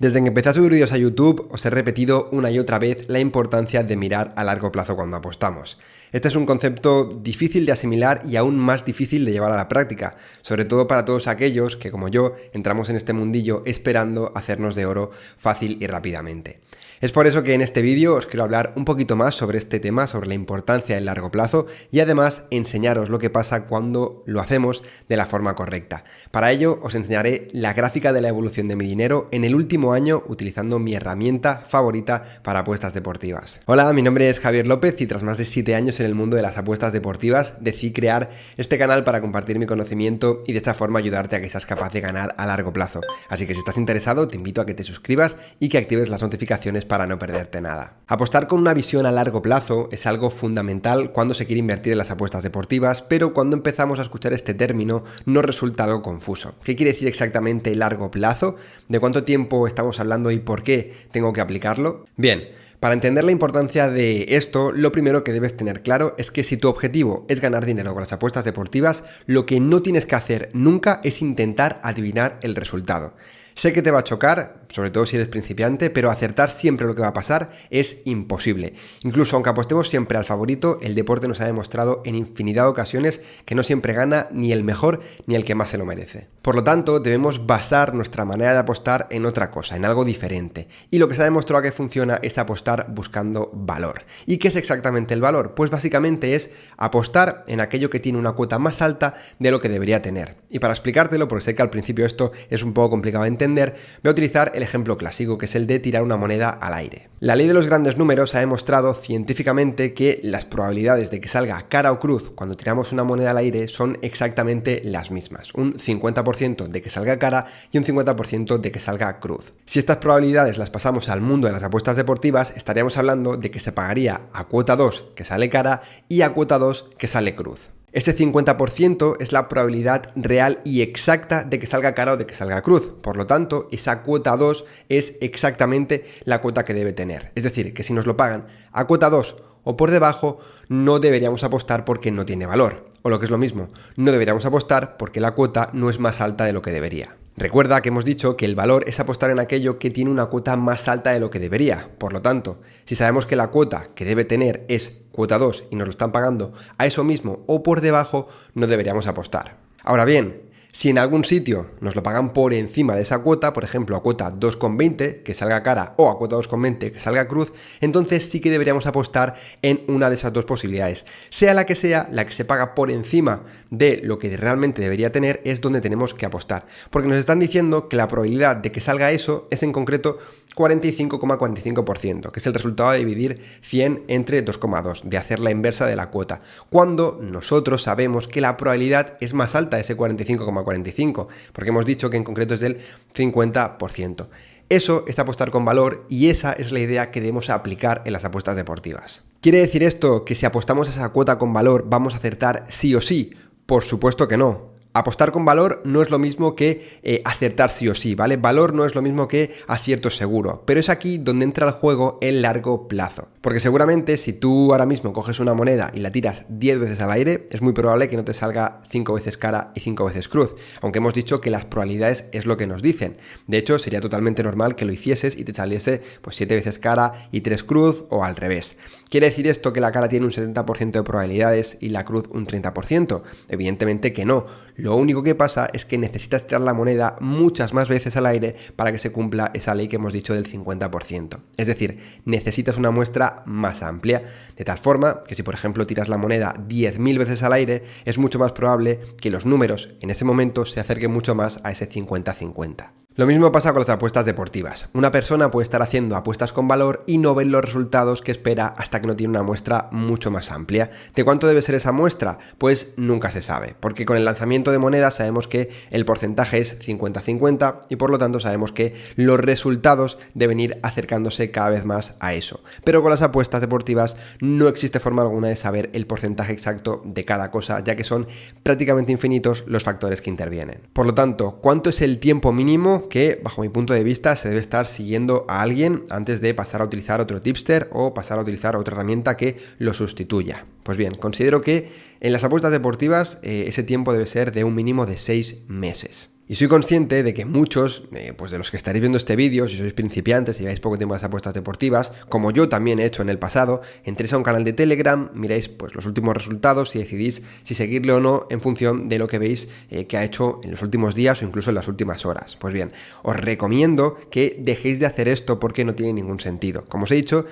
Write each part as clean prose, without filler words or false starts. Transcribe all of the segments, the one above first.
Desde que empecé a subir vídeos a YouTube os he repetido una y otra vez la importancia de mirar a largo plazo cuando apostamos. Este es un concepto difícil de asimilar y aún más difícil de llevar a la práctica, sobre todo para todos aquellos que, como yo, entramos en este mundillo esperando hacernos de oro fácil y rápidamente. Es por eso que en este vídeo os quiero hablar un poquito más sobre este tema, sobre la importancia del largo plazo y además enseñaros lo que pasa cuando lo hacemos de la forma correcta. Para ello os enseñaré la gráfica de la evolución de mi dinero en el último año utilizando mi herramienta favorita para apuestas deportivas. Hola, mi nombre es Javier López y tras más de 7 años en el mundo de las apuestas deportivas decidí crear este canal para compartir mi conocimiento y de esta forma ayudarte a que seas capaz de ganar a largo plazo. Así que si estás interesado te invito a que te suscribas y que actives las notificaciones para no perderte nada. Apostar con una visión a largo plazo es algo fundamental cuando se quiere invertir en las apuestas deportivas, pero cuando empezamos a escuchar este término nos resulta algo confuso. ¿Qué quiere decir exactamente largo plazo? ¿De cuánto tiempo estamos hablando y por qué tengo que aplicarlo? Bien, para entender la importancia de esto, lo primero que debes tener claro es que si tu objetivo es ganar dinero con las apuestas deportivas, lo que no tienes que hacer nunca es intentar adivinar el resultado. Sé que te va a chocar, sobre todo si eres principiante, pero acertar siempre lo que va a pasar es imposible. Incluso aunque apostemos siempre al favorito, el deporte nos ha demostrado en infinidad de ocasiones que no siempre gana ni el mejor ni el que más se lo merece. Por lo tanto, debemos basar nuestra manera de apostar en otra cosa, en algo diferente. Y lo que se ha demostrado que funciona es apostar buscando valor. ¿Y qué es exactamente el valor? Pues básicamente es apostar en aquello que tiene una cuota más alta de lo que debería tener. Y para explicártelo, porque sé que al principio esto es un poco complicado de entender, voy a utilizar el ejemplo clásico, que es el de tirar una moneda al aire. La ley de los grandes números ha demostrado científicamente que las probabilidades de que salga cara o cruz cuando tiramos una moneda al aire son exactamente las mismas. Un 50% de que salga cara y un 50% de que salga cruz. Si estas probabilidades las pasamos al mundo de las apuestas deportivas, estaríamos hablando de que se pagaría a cuota 2 que sale cara y a cuota 2 que sale cruz. Ese 50% es la probabilidad real y exacta de que salga cara o de que salga cruz. Por lo tanto, esa cuota 2 es exactamente la cuota que debe tener. Es decir, que si nos lo pagan a cuota 2 o por debajo, no deberíamos apostar porque no tiene valor. O lo que es lo mismo, no deberíamos apostar porque la cuota no es más alta de lo que debería. Recuerda que hemos dicho que el valor es apostar en aquello que tiene una cuota más alta de lo que debería. Por lo tanto, si sabemos que la cuota que debe tener es cuota 2 y nos lo están pagando a eso mismo o por debajo, no deberíamos apostar. Ahora bien, si en algún sitio nos lo pagan por encima de esa cuota, por ejemplo a cuota 2,20 que salga cara o a cuota 2,20 que salga cruz, entonces sí que deberíamos apostar en una de esas dos posibilidades. Sea, la que se paga por encima de lo que realmente debería tener es donde tenemos que apostar. Porque nos están diciendo que la probabilidad de que salga eso es en concreto 45,45%, que es el resultado de dividir 100 entre 2,2, de hacer la inversa de la cuota, cuando nosotros sabemos que la probabilidad es más alta de ese 45,45, porque hemos dicho que en concreto es del 50%. Eso es apostar con valor y esa es la idea que debemos aplicar en las apuestas deportivas. ¿Quiere decir esto que si apostamos a esa cuota con valor vamos a acertar sí o sí? Por supuesto que no. Apostar con valor no es lo mismo que acertar sí o sí, ¿vale? Valor no es lo mismo que acierto seguro, pero es aquí donde entra el juego el largo plazo. Porque seguramente si tú ahora mismo coges una moneda y la tiras 10 veces al aire, es muy probable que no te salga 5 veces cara y 5 veces cruz, aunque hemos dicho que las probabilidades es lo que nos dicen. De hecho, sería totalmente normal que lo hicieses y te saliese pues 7 veces cara y 3 cruz o al revés. ¿Quiere decir esto que la cara tiene un 70% de probabilidades y la cruz un 30%? Evidentemente que no. Lo único que pasa es que necesitas tirar la moneda muchas más veces al aire para que se cumpla esa ley que hemos dicho del 50%. Es decir, necesitas una muestra más amplia, de tal forma que si por ejemplo tiras la moneda 10.000 veces al aire, es mucho más probable que los números en ese momento se acerquen mucho más a ese 50-50. Lo mismo pasa con las apuestas deportivas. Una persona puede estar haciendo apuestas con valor y no ver los resultados que espera hasta que no tiene una muestra mucho más amplia. ¿De cuánto debe ser esa muestra? Pues nunca se sabe, porque con el lanzamiento de monedas sabemos que el porcentaje es 50-50 y por lo tanto sabemos que los resultados deben ir acercándose cada vez más a eso. Pero con las apuestas deportivas no existe forma alguna de saber el porcentaje exacto de cada cosa, ya que son prácticamente infinitos los factores que intervienen. Por lo tanto, ¿cuánto es el tiempo mínimo que, bajo mi punto de vista, se debe estar siguiendo a alguien antes de pasar a utilizar otro tipster o pasar a utilizar otra herramienta que lo sustituya? Pues bien, considero que en las apuestas deportivas ese tiempo debe ser de un mínimo de 6 meses. Y soy consciente de que muchos, pues de los que estaréis viendo este vídeo, si sois principiantes, si lleváis poco tiempo en las apuestas deportivas, como yo también he hecho en el pasado, entréis a un canal de Telegram, miráis pues los últimos resultados y decidís si seguirle o no en función de lo que veis que ha hecho en los últimos días o incluso en las últimas horas. Pues bien, os recomiendo que dejéis de hacer esto porque no tiene ningún sentido. Como os he dicho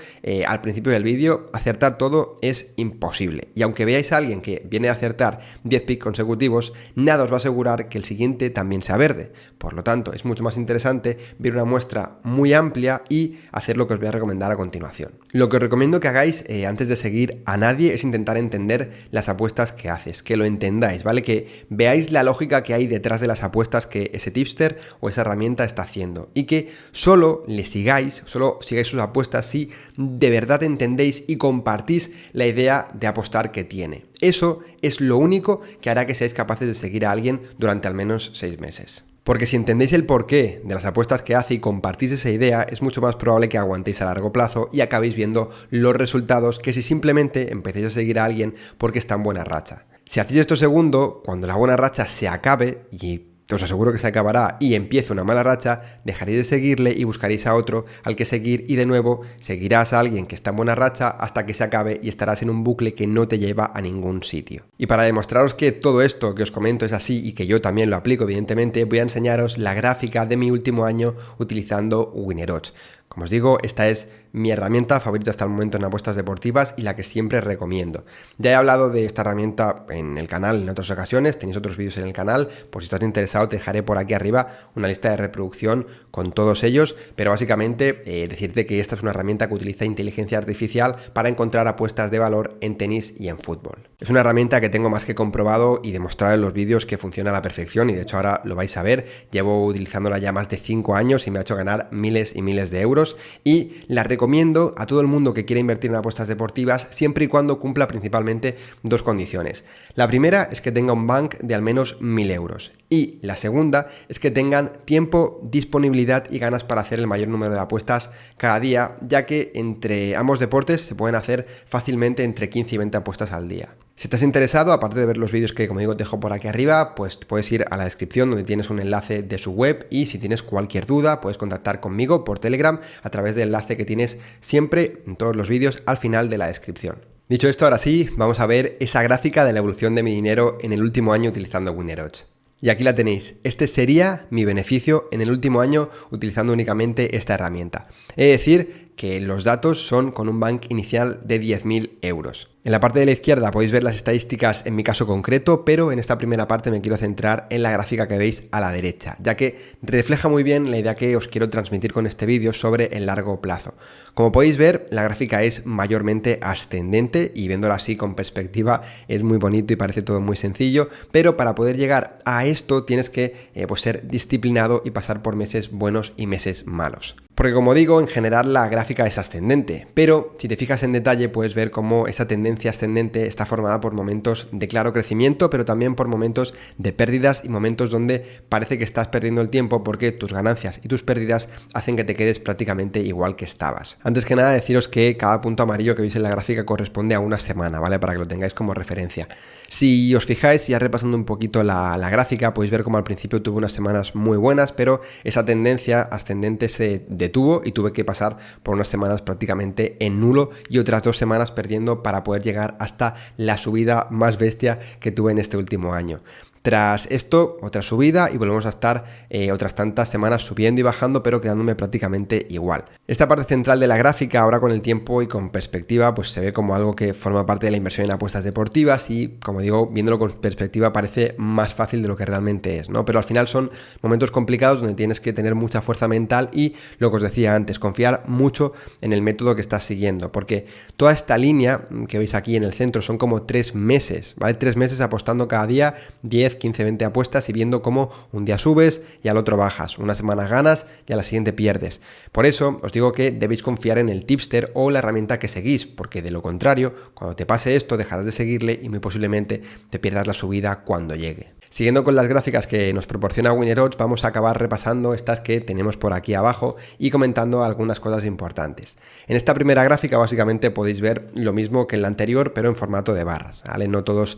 al principio del vídeo, acertar todo es imposible. Y aunque veáis a alguien que viene a acertar 10 picks consecutivos, nada os va a asegurar que el siguiente también sea verde. Por lo tanto, es mucho más interesante ver una muestra muy amplia y hacer lo que os voy a recomendar a continuación. Lo que os recomiendo que hagáis antes de seguir a nadie es intentar entender las apuestas que haces, que lo entendáis, ¿vale? Que veáis la lógica que hay detrás de las apuestas que ese tipster o esa herramienta está haciendo y que solo sigáis sus apuestas si de verdad entendéis y compartís la idea de apostar que tiene. Eso es lo único que hará que seáis capaces de seguir a alguien durante al menos 6 meses. Porque si entendéis el porqué de las apuestas que hace y compartís esa idea, es mucho más probable que aguantéis a largo plazo y acabéis viendo los resultados que si simplemente empecéis a seguir a alguien porque está en buena racha. Si hacéis esto segundo, cuando la buena racha se acabe, y os aseguro que se acabará, y empiece una mala racha, dejaréis de seguirle y buscaréis a otro al que seguir y de nuevo seguirás a alguien que está en buena racha hasta que se acabe y estarás en un bucle que no te lleva a ningún sitio. Y para demostraros que todo esto que os comento es así y que yo también lo aplico evidentemente, voy a enseñaros la gráfica de mi último año utilizando Winner Odds. Como os digo, esta es mi herramienta favorita hasta el momento en apuestas deportivas y la que siempre recomiendo. Ya he hablado de esta herramienta en el canal en otras ocasiones, tenéis otros vídeos en el canal, por si estás interesado te dejaré por aquí arriba una lista de reproducción con todos ellos, pero básicamente decirte que esta es una herramienta que utiliza inteligencia artificial para encontrar apuestas de valor en tenis y en fútbol. Es una herramienta que tengo más que comprobado y demostrado en los vídeos que funciona a la perfección y de hecho ahora lo vais a ver, llevo utilizándola ya más de 5 años y me ha hecho ganar miles y miles de euros. Y la recomiendo a todo el mundo que quiera invertir en apuestas deportivas siempre y cuando cumpla principalmente dos condiciones. La primera es que tenga un bank de al menos 1.000 euros y la segunda es que tengan tiempo, disponibilidad y ganas para hacer el mayor número de apuestas cada día, ya que entre ambos deportes se pueden hacer fácilmente entre 15 y 20 apuestas al día. Si estás interesado, aparte de ver los vídeos que, como digo, te dejo por aquí arriba, pues puedes ir a la descripción donde tienes un enlace de su web y si tienes cualquier duda puedes contactar conmigo por Telegram a través del enlace que tienes siempre en todos los vídeos al final de la descripción. Dicho esto, ahora sí, vamos a ver esa gráfica de la evolución de mi dinero en el último año utilizando Winner Odds. Y aquí la tenéis, este sería mi beneficio en el último año utilizando únicamente esta herramienta. Es decir, que los datos son con un bank inicial de 10.000 euros. En la parte de la izquierda podéis ver las estadísticas en mi caso concreto, pero en esta primera parte me quiero centrar en la gráfica que veis a la derecha, ya que refleja muy bien la idea que os quiero transmitir con este vídeo sobre el largo plazo. Como podéis ver, la gráfica es mayormente ascendente y viéndola así con perspectiva es muy bonito y parece todo muy sencillo, pero para poder llegar a esto tienes que pues ser disciplinado y pasar por meses buenos y meses malos. Porque como digo, en general la gráfica es ascendente, pero si te fijas en detalle puedes ver cómo esa tendencia ascendente está formada por momentos de claro crecimiento, pero también por momentos de pérdidas y momentos donde parece que estás perdiendo el tiempo porque tus ganancias y tus pérdidas hacen que te quedes prácticamente igual que estabas. Antes que nada deciros que cada punto amarillo que veis en la gráfica corresponde a una semana, ¿vale? Para que lo tengáis como referencia. Si os fijáis, ya repasando un poquito la gráfica, podéis ver cómo al principio tuve unas semanas muy buenas, pero esa tendencia ascendente se detuvo y tuve que pasar por unas semanas prácticamente en nulo y otras 2 semanas perdiendo para poder llegar hasta la subida más bestia que tuve en este último año. Tras esto, otra subida y volvemos a estar otras tantas semanas subiendo y bajando, pero quedándome prácticamente igual. Esta parte central de la gráfica, ahora con el tiempo y con perspectiva, pues se ve como algo que forma parte de la inversión en apuestas deportivas y, como digo, viéndolo con perspectiva parece más fácil de lo que realmente es, ¿no? Pero al final son momentos complicados donde tienes que tener mucha fuerza mental y, lo que os decía antes, confiar mucho en el método que estás siguiendo, porque toda esta línea que veis aquí en el centro son como 3 meses, ¿vale? 3 meses apostando cada día 10, 15, 20 apuestas y viendo cómo un día subes y al otro bajas, una semana ganas y a la siguiente pierdes. Por eso os digo que debéis confiar en el tipster o la herramienta que seguís, porque de lo contrario, cuando te pase esto dejarás de seguirle y muy posiblemente te pierdas la subida cuando llegue. Siguiendo con las gráficas que nos proporciona Winner Odds, vamos a acabar repasando estas que tenemos por aquí abajo y comentando algunas cosas importantes. En esta primera gráfica básicamente podéis ver lo mismo que en la anterior, pero en formato de barras, ¿vale? No todas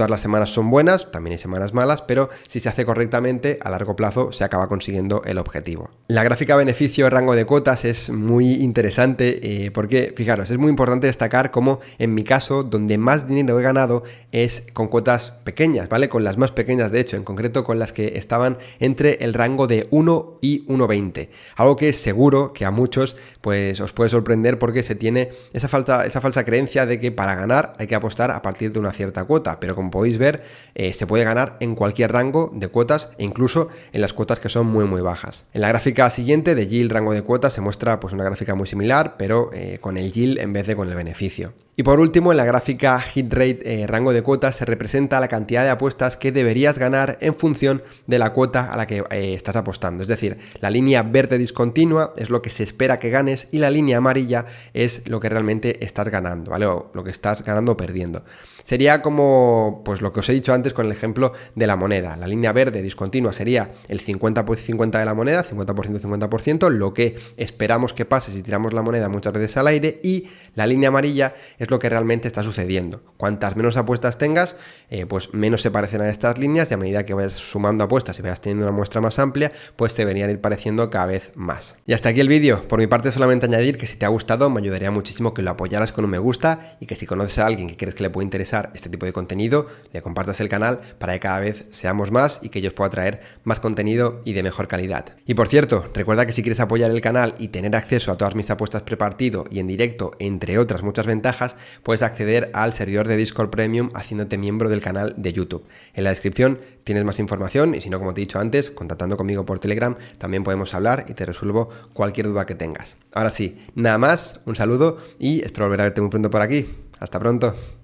las semanas son buenas, también hay semanas malas, pero si se hace correctamente, a largo plazo se acaba consiguiendo el objetivo. La gráfica beneficio-rango de cuotas es muy interesante porque, fijaros, es muy importante destacar cómo en mi caso, donde más dinero he ganado es con cuotas pequeñas, ¿vale? Con las más pequeñas, de hecho, en concreto con las que estaban entre el rango de 1 y 1,20. Algo que seguro que a muchos pues os puede sorprender porque se tiene esa falsa creencia de que para ganar hay que apostar a partir de una cierta cuota, pero como podéis ver se puede ganar en cualquier rango de cuotas e incluso en las cuotas que son muy bajas. En la gráfica siguiente de yield rango de cuotas se muestra pues una gráfica muy similar, pero con el yield en vez de con el beneficio. Y por último, en la gráfica hit rate rango de cuotas se representa la cantidad de apuestas que deberías ganar en función de la cuota a la que estás apostando. Es decir, la línea verde discontinua es lo que se espera que ganes y la línea amarilla es lo que realmente estás ganando, ¿vale? O lo que estás ganando o perdiendo. Sería como pues lo que os he dicho antes con el ejemplo de la moneda. La línea verde discontinua sería el 50% de la moneda, 50%, lo que esperamos que pase si tiramos la moneda muchas veces al aire, y la línea amarilla es lo que realmente está sucediendo. Cuantas menos apuestas tengas, pues menos se parecen a estas líneas, y a medida que vayas sumando apuestas y vayas teniendo una muestra más amplia, pues te deberían ir pareciendo cada vez más. Y hasta aquí el vídeo. Por mi parte, solamente añadir que si te ha gustado, me ayudaría muchísimo que lo apoyaras con un me gusta, y que si conoces a alguien que crees que le puede interesar este tipo de contenido, le compartas el canal para que cada vez seamos más y que yo os pueda traer más contenido y de mejor calidad. Y por cierto, recuerda que si quieres apoyar el canal y tener acceso a todas mis apuestas prepartido y en directo, entre otras muchas ventajas, puedes acceder al servidor de Discord Premium haciéndote miembro del canal de YouTube. En la descripción tienes más información, y si no, como te he dicho antes, contactando conmigo por Telegram también podemos hablar y te resuelvo cualquier duda que tengas. Ahora sí, nada más, un saludo y espero volver a verte muy pronto por aquí. Hasta pronto.